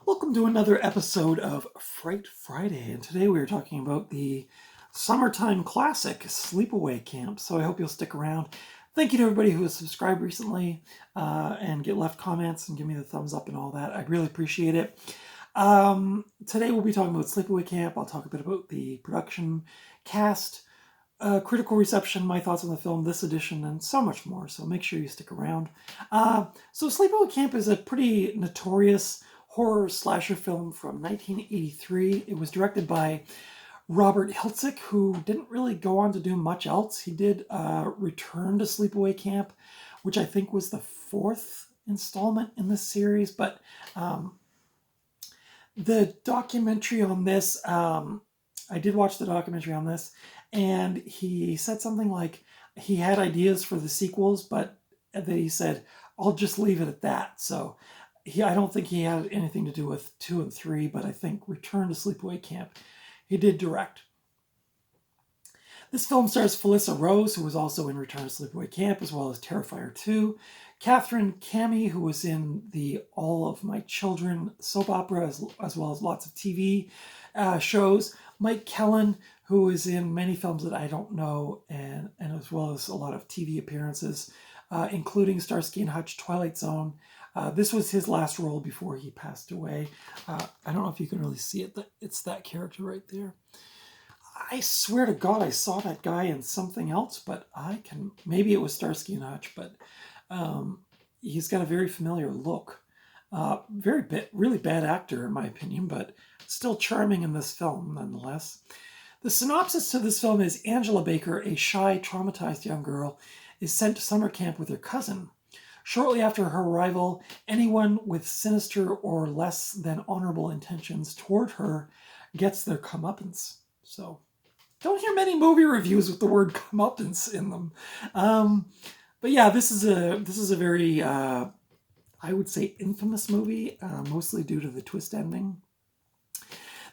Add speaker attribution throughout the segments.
Speaker 1: Welcome to another episode of Fright Friday, and today we are talking about the summertime classic, Sleepaway Camp. So I hope you'll stick around. Thank you to everybody who has subscribed recently and left comments and give me the thumbs up and all that. I really appreciate it. Today we'll be talking about Sleepaway Camp. I'll talk a bit about the production, cast, critical reception, my thoughts on the film, this edition, and so much more. So make sure you stick around. So Sleepaway Camp is a pretty notorious horror slasher film from 1983. It was directed by Robert Hiltzik, who didn't really go on to do much else. He did Return to Sleepaway Camp, which I think was the fourth installment in this series. But the documentary on this, I did watch the documentary on this, and he said something like he had ideas for the sequels, but that he said, I'll just leave it at that. So I don't think he had anything to do with 2 and 3, but I think Return to Sleepaway Camp he did direct. This film stars Felissa Rose, who was also in Return to Sleepaway Camp, as well as Terrifier 2, Catherine Cammie, who was in the All of My Children soap opera, as well as lots of TV shows, Mike Kellen, who is in many films that I don't know, and as well as a lot of TV appearances, including Starsky and Hutch, Twilight Zone. This was his last role before he passed away. I don't know if you can really see it. It's that character right there. I swear to God, I saw that guy in something else, but maybe it was Starsky and Hutch, but he's got a very familiar look. Really bad actor in my opinion, but still charming in this film nonetheless. The synopsis to this film is Angela Baker, a shy, traumatized young girl, is sent to summer camp with her cousin. Shortly after her arrival, anyone with sinister or less than honorable intentions toward her gets their comeuppance. So, don't hear many movie reviews with the word comeuppance in them. But yeah, this is a very, I would say, infamous movie, mostly due to the twist ending.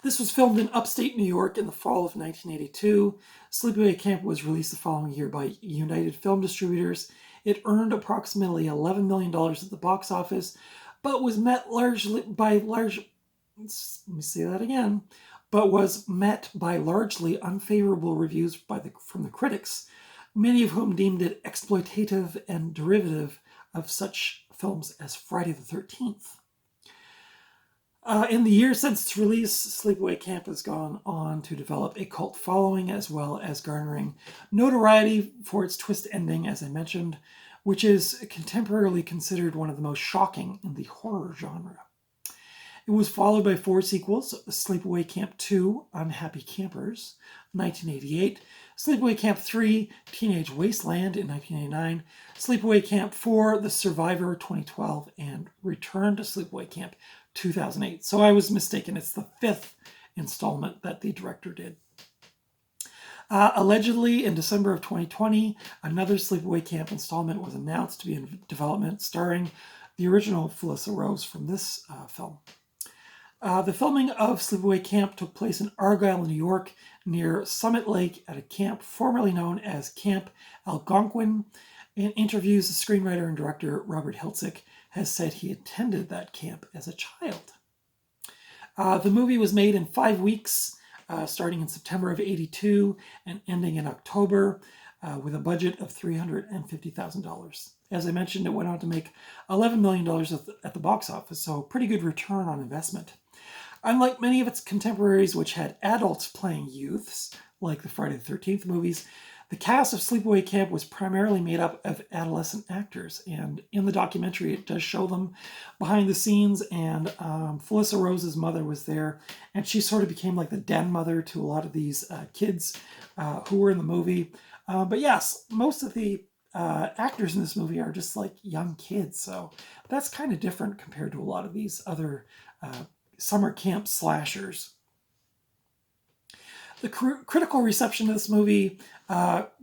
Speaker 1: This was filmed in upstate New York in the fall of 1982. Sleepaway Camp was released the following year by United Film Distributors. It earned approximately $11 million at the box office, but was met but was met by largely unfavorable reviews from the critics, many of whom deemed it exploitative and derivative of such films as Friday the 13th. In the years since its release, Sleepaway Camp has gone on to develop a cult following as well as garnering notoriety for its twist ending, as I mentioned, which is contemporarily considered one of the most shocking in the horror genre. It was followed by 4 sequels: Sleepaway Camp 2, Unhappy Campers, 1988, Sleepaway Camp 3, Teenage Wasteland in 1989, Sleepaway Camp 4, The Survivor, 2012, and Return to Sleepaway Camp, 2008. So I was mistaken. It's the 5th installment that the director did. Allegedly, in December of 2020, another Sleepaway Camp installment was announced to be in development, starring the original Felissa Rose from this film. The filming of Sleepaway Camp took place in Argyle, New York, near Summit Lake at a camp formerly known as Camp Algonquin. In interviews, the screenwriter and director Robert Hiltzik has said he attended that camp as a child. The movie was made in 5 weeks, starting in September of '82 and ending in October, with a budget of $350,000. As I mentioned, it went on to make $11 million at the box office, so pretty good return on investment. Unlike many of its contemporaries, which had adults playing youths, like the Friday the 13th movies, the cast of Sleepaway Camp was primarily made up of adolescent actors, and in the documentary it does show them behind the scenes, and Felissa Rose's mother was there, and she sort of became like the den mother to a lot of these kids who were in the movie. But yes, most of the actors in this movie are just like young kids, so that's kind of different compared to a lot of these other summer camp slashers. The critical reception of this movie,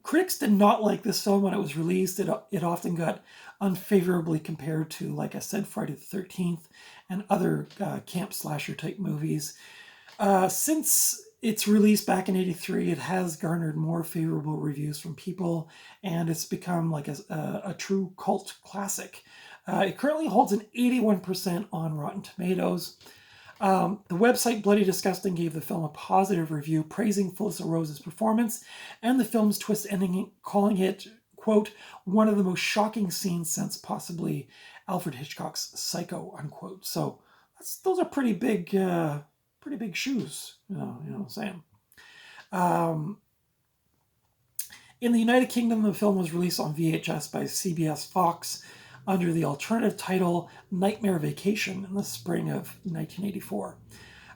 Speaker 1: critics did not like this film when it was released. It often got unfavorably compared to, like I said, Friday the 13th and other camp slasher type movies. Since its release back in '83, it has garnered more favorable reviews from people, and it's become like a true cult classic. It currently holds an 81% on Rotten Tomatoes. The website Bloody Disgusting gave the film a positive review, praising Felissa Rose's performance and the film's twist ending, calling it, quote, one of the most shocking scenes since possibly Alfred Hitchcock's Psycho, unquote. So those are pretty big shoes, you know what I'm saying. In the United Kingdom, the film was released on VHS by CBS Fox under the alternative title Nightmare Vacation in the spring of 1984.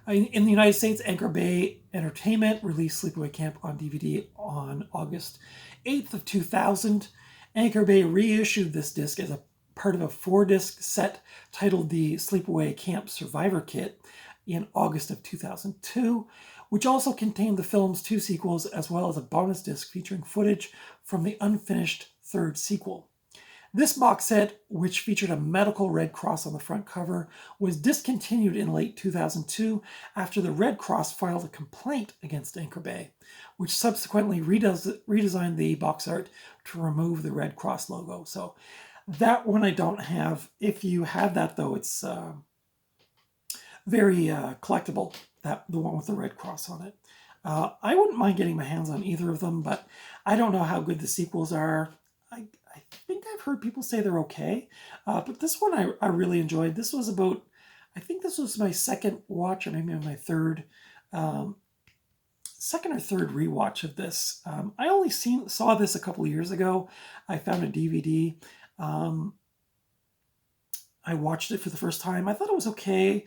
Speaker 1: In the United States, Anchor Bay Entertainment released Sleepaway Camp on DVD on August 8th of 2000. Anchor Bay reissued this disc as a part of a 4-disc set titled the Sleepaway Camp Survivor Kit in August of 2002, which also contained the film's 2 sequels as well as a bonus disc featuring footage from the unfinished 3rd sequel. This box set, which featured a medical Red Cross on the front cover, was discontinued in late 2002 after the Red Cross filed a complaint against Anchor Bay, which subsequently redesigned the box art to remove the Red Cross logo. So that one I don't have. If you have that, though, it's very collectible, the one with the Red Cross on it. I wouldn't mind getting my hands on either of them, but I don't know how good the sequels are. I think I've heard people say they're okay, but this one I really enjoyed. This was about, I think this was my second watch, or maybe my second or third rewatch of this. I only saw this a couple of years ago. I found a DVD. I watched it for the first time. I thought it was okay.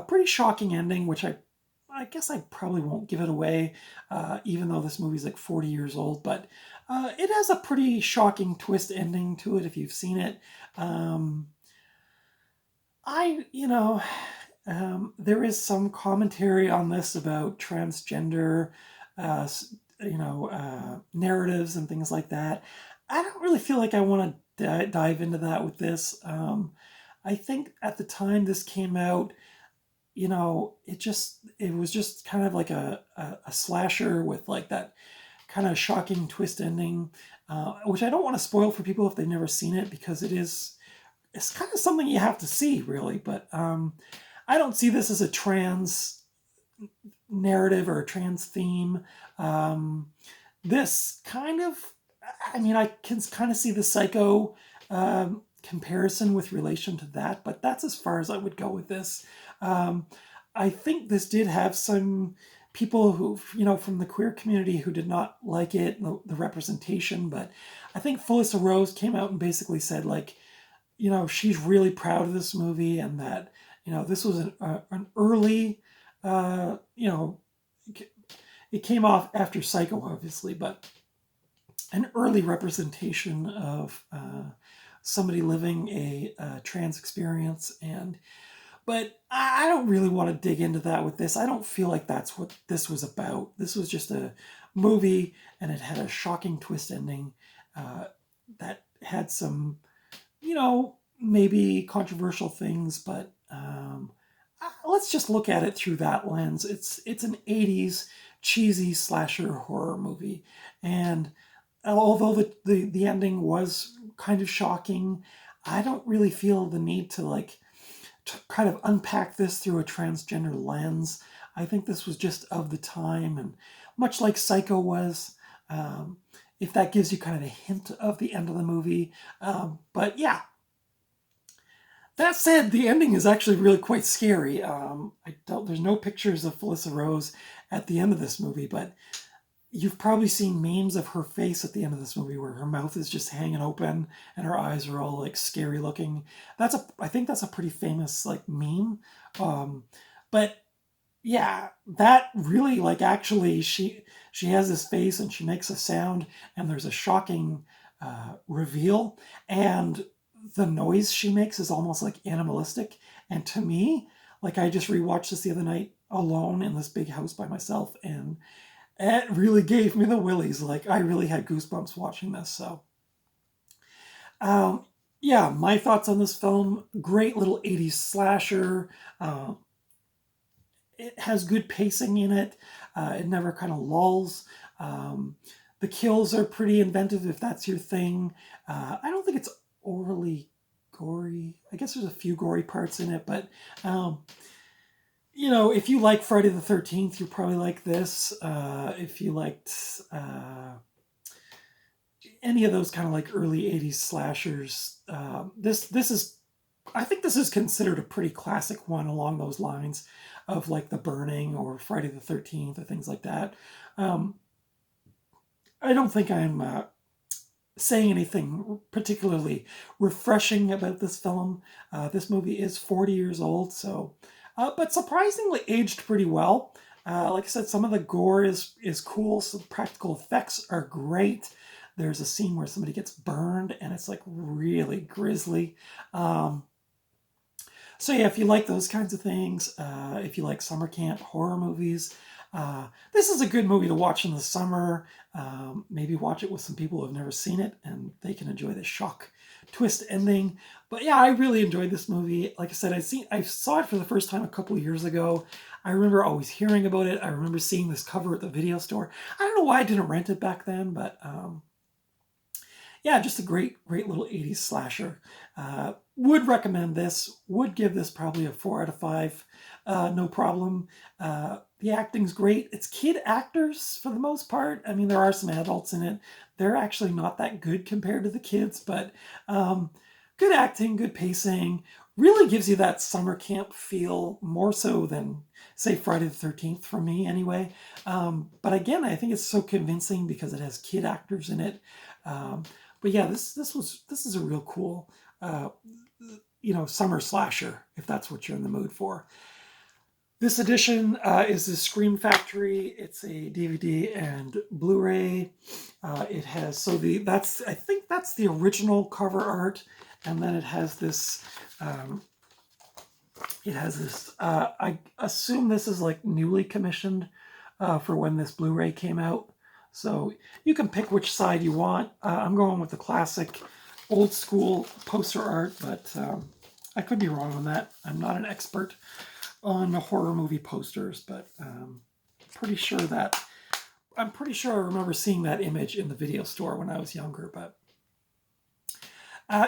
Speaker 1: Pretty shocking ending, which I guess I probably won't give it away, even though this movie's like 40 years old. But it has a pretty shocking twist ending to it if you've seen it. There is some commentary on this about transgender, narratives and things like that. I don't really feel like I want to dive into that with this. I think at the time this came out, it was just kind of like a slasher with like that kind of shocking twist ending, which I don't want to spoil for people if they've never seen it, because it's kind of something you have to see, really. But I don't see this as a trans narrative or a trans theme. This kind of, I can kind of see the Psycho comparison with relation to that, but that's as far as I would go with this. I think this did have some people who, from the queer community who did not like it, the representation, but I think Felissa Rose came out and basically said, like, she's really proud of this movie, and that, this was an early, it came off after Psycho, obviously, but an early representation of somebody living a trans experience. But I don't really want to dig into that with this. I don't feel like that's what this was about. This was just a movie, and it had a shocking twist ending that had some, maybe controversial things, but let's just look at it through that lens. It's an 80s cheesy slasher horror movie, and although the ending was kind of shocking, I don't really feel the need to kind of unpack this through a transgender lens. I think this was just of the time, and much like Psycho was, if that gives you kind of a hint of the end of the movie. But yeah, that said, the ending is actually really quite scary. There's no pictures of Felissa Rose at the end of this movie, but you've probably seen memes of her face at the end of this movie where her mouth is just hanging open and her eyes are all like scary looking. I think that's a pretty famous meme. But yeah, that really actually she has this face and she makes a sound and there's a shocking reveal, and the noise she makes is almost animalistic. And to me, I just rewatched this the other night alone in this big house by myself, and it really gave me the willies. I really had goosebumps watching this. So, yeah, my thoughts on this film: great little 80s slasher. It has good pacing in it. It never kind of lulls. The kills are pretty inventive if that's your thing. I don't think it's overly gory. I guess there's a few gory parts in it, but You know, if you like Friday the 13th, you probably like this. If you liked any of those kind of like early 80s slashers, this is, I think this is considered a pretty classic one along those lines of like The Burning or Friday the 13th or things like that. Um, I don't think I'm saying anything particularly refreshing about this film. This movie is 40 years old, so but surprisingly aged pretty well. Like I said, some of the gore is cool. Some practical effects are great. There's a scene where somebody gets burned, and it's like really grisly. Um, so yeah, if you like those kinds of things, if you like summer camp horror movies, this is a good movie to watch in the summer. Maybe watch it with some people who have never seen it, and they can enjoy the shock twist ending. But yeah, I really enjoyed this movie. Like I said, I saw it for the first time a couple of years ago. I remember always hearing about it. I remember seeing this cover at the video store. I don't know why I didn't rent it back then, but yeah, just a great little 80s slasher. Would recommend this. Would give this probably a 4 out of 5. No problem. The acting's great. It's kid actors for the most part. I mean, there are some adults in it. They're actually not that good compared to the kids, but good acting, good pacing. Really gives you that summer camp feel more so than, say, Friday the 13th for me, anyway. But again, I think it's so convincing because it has kid actors in it. Um, but yeah, this is a real cool, uh, summer slasher if that's what you're in the mood for. This edition is the Scream Factory. It's a DVD and Blu-ray. It has I think that's the original cover art, and then it has this. I assume this is like newly commissioned for when this Blu-ray came out. So you can pick which side you want. I'm going with the classic, old school poster art, but I could be wrong on that. I'm not an expert on horror movie posters, but I'm pretty sure I remember seeing that image in the video store when I was younger. But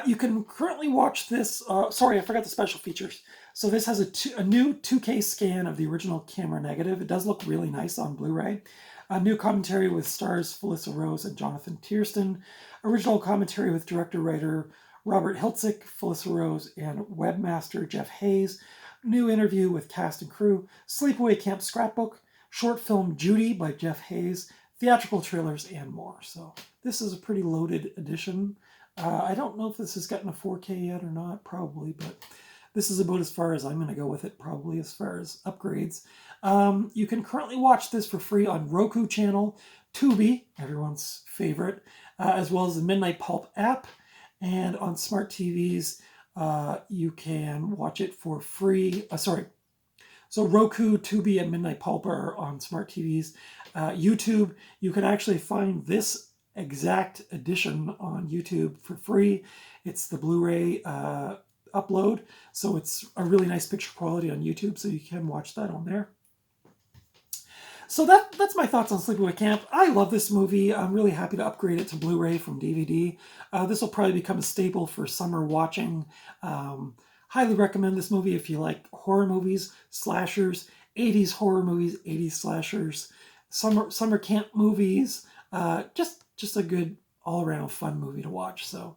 Speaker 1: you can currently watch this. Sorry, I forgot the special features. So this has a new 2K scan of the original camera negative. It does look really nice on Blu-ray. A new commentary with stars Felissa Rose and Jonathan Tiersten. Original commentary with director-writer Robert Hiltzik, Felissa Rose, and webmaster Jeff Hayes. New interview with cast and crew. Sleepaway Camp scrapbook. Short film Judy by Jeff Hayes. Theatrical trailers, and more. So this is a pretty loaded edition. I don't know if this has gotten a 4K yet or not, probably, but this is about as far as I'm going to go with it, probably, as far as upgrades. You can currently watch this for free on Roku channel, Tubi, everyone's favorite, as well as the Midnight Pulp app. And on smart TVs, you can watch it for free. So Roku, Tubi, and Midnight Pulp are on smart TVs. YouTube, you can actually find this exact edition on YouTube for free. It's the Blu-ray upload, so it's a really nice picture quality on YouTube, so you can watch that on there. So that's my thoughts on Sleepaway Camp. I love this movie. I'm really happy to upgrade it to Blu-ray from DVD. This will probably become a staple for summer watching. Highly recommend this movie if you like horror movies, slashers, 80s horror movies, 80s slashers, summer camp movies. Just a good all-around fun movie to watch. So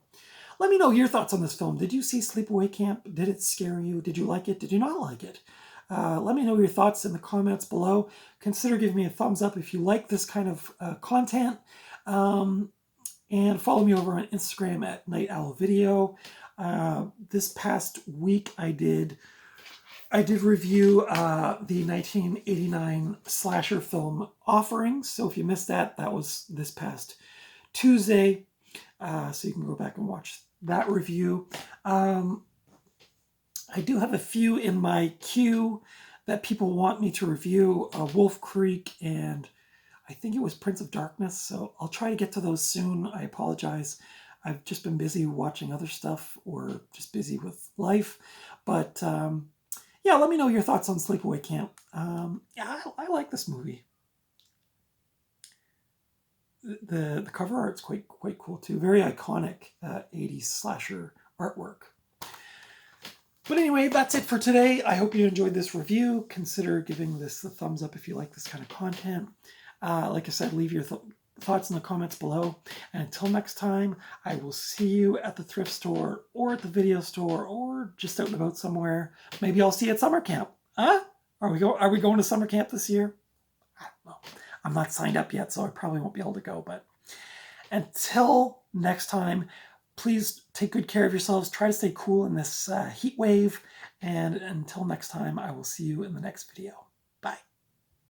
Speaker 1: let me know your thoughts on this film. Did you see Sleepaway Camp? Did it scare you? Did you like it? Did you not like it? Let me know your thoughts in the comments below. Consider giving me a thumbs up if you like this kind of content. And follow me over on Instagram at Night Owl Video. This past week I did review the 1989 slasher film Offerings. So if you missed that, that was this past Tuesday. So you can go back and watch that review. I do have a few in my queue that people want me to review. Wolf Creek and I think it was Prince of Darkness. So I'll try to get to those soon. I apologize. I've just been busy watching other stuff or just busy with life. But yeah, let me know your thoughts on Sleepaway Camp. Yeah, I like this movie. The cover art's quite cool too. Very iconic 80s slasher artwork. But anyway, that's it for today. I hope you enjoyed this review. Consider giving this a thumbs up if you like this kind of content. Like I said, leave your thoughts in the comments below. And until next time, I will see you at the thrift store or at the video store or just out and about somewhere. Maybe I'll see you at summer camp. Huh? Are we going to summer camp this year? I don't know. I'm not signed up yet, so I probably won't be able to go. But until next time, please take good care of yourselves. Try to stay cool in this heat wave. And until next time, I will see you in the next video.